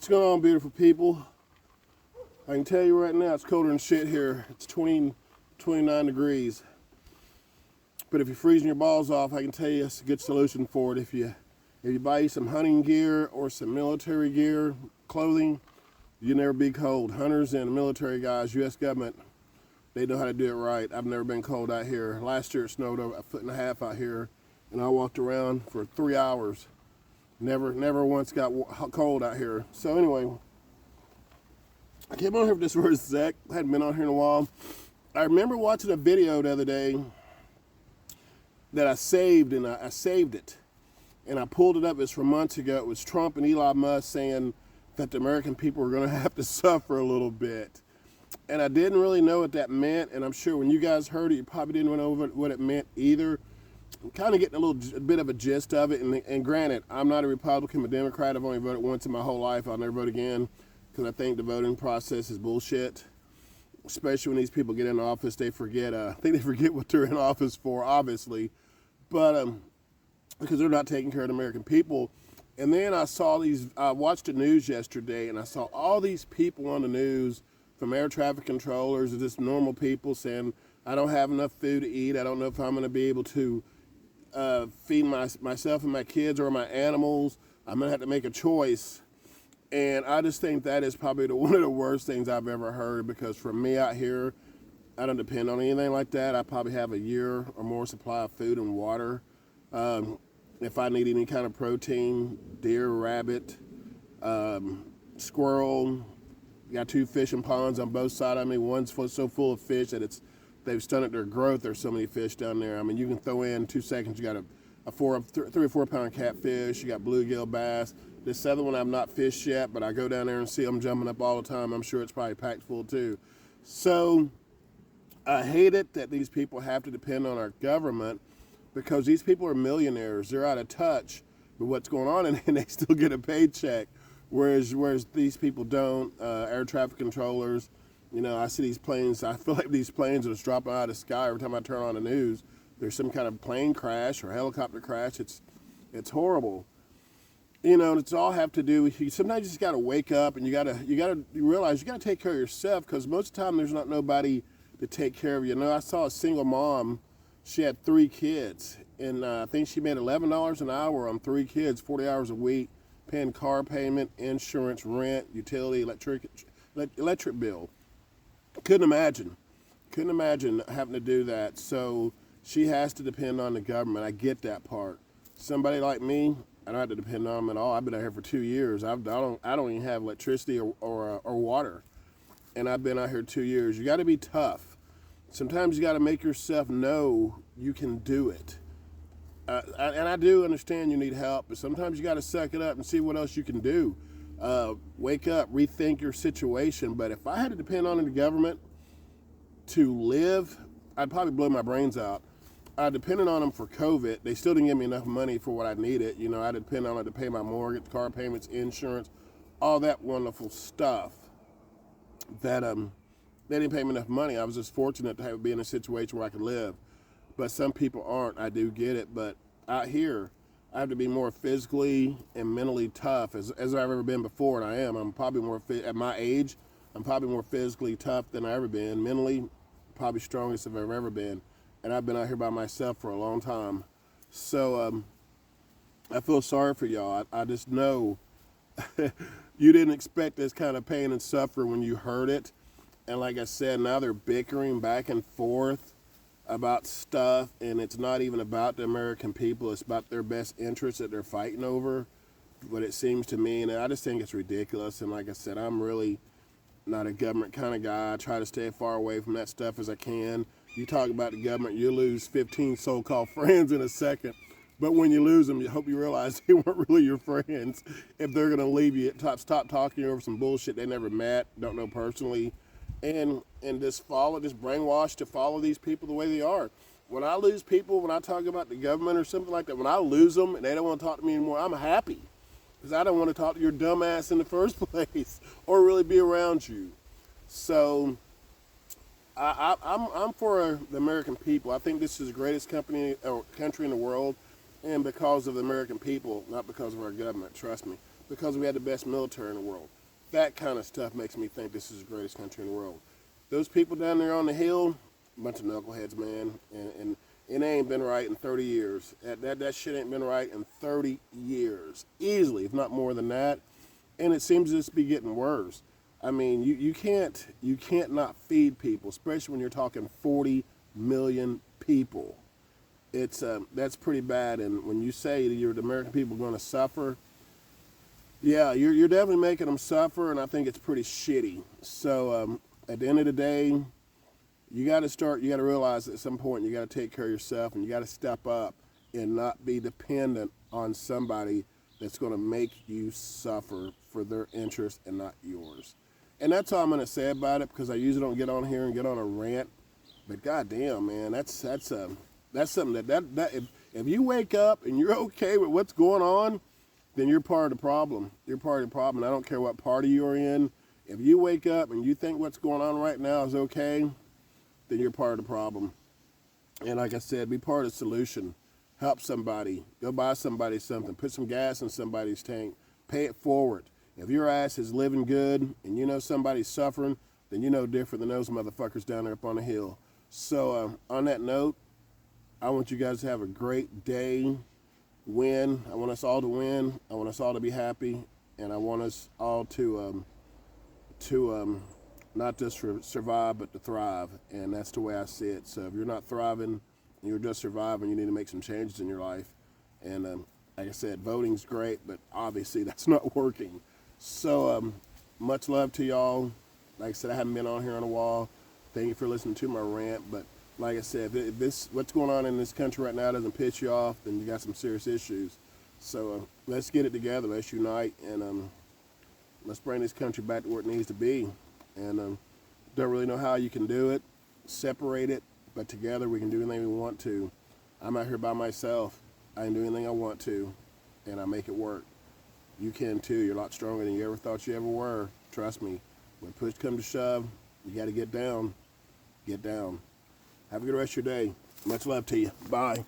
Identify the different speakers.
Speaker 1: What's going on, beautiful people? I can tell you right now, it's colder than shit here. It's 29 degrees. But if you're freezing your balls off, I can tell you it's a good solution for it. If you buy you some hunting gear or some military gear, clothing, you'll never be cold. Hunters and military guys, U.S. government, they know how to do it right. I've never been cold out here. Last year it snowed over 1.5 feet out here, and I walked around for 3 hours. Never once got cold out here. So anyway, I came on here for this for a sec. I hadn't been on here in a while. I remember watching a video the other day that I saved, and I saved it. And I pulled it up. It's from months ago. It was Trump and Elon Musk saying that the American people were going to have to suffer a little bit. And I didn't really know what that meant. And I'm sure when you guys heard it, you probably didn't know what it meant either. I'm kind of getting a bit of a gist of it. And granted, I'm not a Republican, I'm a Democrat. I've only voted once in my whole life. I'll never vote again because I think the voting process is bullshit. Especially when these people get in office, they forget. I think they forget what they're in office for, obviously. But because they're not taking care of the American people. And then I watched the news yesterday, and I saw all these people on the news, from air traffic controllers to just normal people, saying, I don't have enough food to eat. I don't know if I'm going to be able to feed myself and my kids or my animals. I'm going to have to make a choice. And I just think that is probably one of the worst things I've ever heard, because for me out here, I don't depend on anything like that. I probably have a year or more supply of food and water. If I need any kind of protein, deer, rabbit, squirrel, got 2 fishing ponds on both sides of me. One's so full of fish that they've stunted their growth. There's so many fish down there. I mean, you can throw in 2 seconds. You got a 3 or 4 pound catfish. You got bluegill bass. This other one I've not fished yet, but I go down there and see them jumping up all the time. I'm sure it's probably packed full too. So I hate it that these people have to depend on our government, because these people are millionaires. They're out of touch with what's going on, and they still get a paycheck, whereas these people don't. Air traffic controllers, I see these planes. I feel like these planes are just dropping out of the sky every time I turn on the news. There's some kind of plane crash or helicopter crash. It's horrible. It's all have to do with you. Sometimes you just got to wake up, and you realize you got to take care of yourself, because most of the time there's not nobody to take care of you. I saw a single mom. She had 3 kids, and I think she made $11 an hour on 3 kids, 40 hours a week, paying car payment, insurance, rent, utility, electric bill. Couldn't imagine having to do that. So she has to depend on the government. I get that part. Somebody like me, I don't have to depend on them at all. I've been out here for 2 years. I don't even have electricity or water, and I've been out here 2 years. You got to be tough. Sometimes you got to make yourself know you can do it. And I do understand you need help, but sometimes you got to suck it up and see what else you can do. Wake up, rethink your situation. But if I had to depend on the government to live, I'd probably blow my brains out. I depended on them for COVID. They still didn't give me enough money for what I needed. I depend on it to pay my mortgage, car payments, insurance, all that wonderful stuff. That they didn't pay me enough money. I was just fortunate to be in a situation where I could live. But some people aren't. I do get it. But out here, I have to be more physically and mentally tough as I've ever been before, and I am. I'm probably more at my age. I'm probably more physically tough than I've ever been. Mentally, probably strongest I've ever been. And I've been out here by myself for a long time. So I feel sorry for y'all. I just know you didn't expect this kind of pain and suffering when you heard it. And like I said, now they're bickering back and forth about stuff, and it's not even about the American people. It's about their best interests that they're fighting over, what it seems to me. And I just think it's ridiculous. And like I said, I'm really not a government kind of guy. I try to stay far away from that stuff as I can. You talk about the government, you lose 15 so-called friends in a second. But when you lose them, you hope you realize they weren't really your friends. If they're going to leave you, stop talking over some bullshit they never met, don't know personally, and just brainwashed to follow these people the way they are. When I lose people, when I talk about the government or something like that, when I lose them and they don't want to talk to me anymore, I'm happy. Because I don't want to talk to your dumb ass in the first place or really be around you. So I'm for the American people. I think this is the greatest country in the world, and because of the American people, not because of our government, trust me. because we had the best military in the world. That kind of stuff makes me think this is the greatest country in the world. Those people down there on the hill, a bunch of knuckleheads, man, and it ain't been right in 30 years. That shit ain't been right in 30 years, easily, if not more than that. And it seems to just be getting worse. I mean, you can't not feed people, especially when you're talking 40 million people. It's that's pretty bad. And when you say the American people are going to suffer, yeah, you're definitely making them suffer, and I think it's pretty shitty. So at the end of the day, you got to realize at some point you got to take care of yourself, and you got to step up and not be dependent on somebody that's going to make you suffer for their interest and not yours. And that's all I'm going to say about it, because I usually don't get on here and get on a rant. But goddamn, man, that's something that if you wake up and you're okay with what's going on, then you're part of the problem. You're part of the problem. I don't care what party you're in. If you wake up and you think what's going on right now is okay, then you're part of the problem. And like I said, be part of the solution. Help somebody. Go buy somebody something. Put some gas in somebody's tank. Pay it forward. If your ass is living good and you know somebody's suffering, then you know different than those motherfuckers down there up on the hill. So on that note, I want you guys to have a great day. Win. I want us all to win. I want us all to be happy, and I want us all to not just survive, but to thrive. And that's the way I see it. So if you're not thriving, you're just surviving, you need to make some changes in your life. And like I said, voting's great, but obviously that's not working. So much love to y'all. Like I said, I haven't been on here on a while. Thank you for listening to my rant. But like I said, if this what's going on in this country right now doesn't piss you off, then you got some serious issues. So let's get it together. Let's unite, and let's bring this country back to where it needs to be. And don't really know how you can do it. Separate it, but together we can do anything we want to. I'm out here by myself. I can do anything I want to, and I make it work. You can too. You're a lot stronger than you ever thought you ever were. Trust me. When push comes to shove, you got to get down. Get down. Have a good rest of your day. Much love to you. Bye.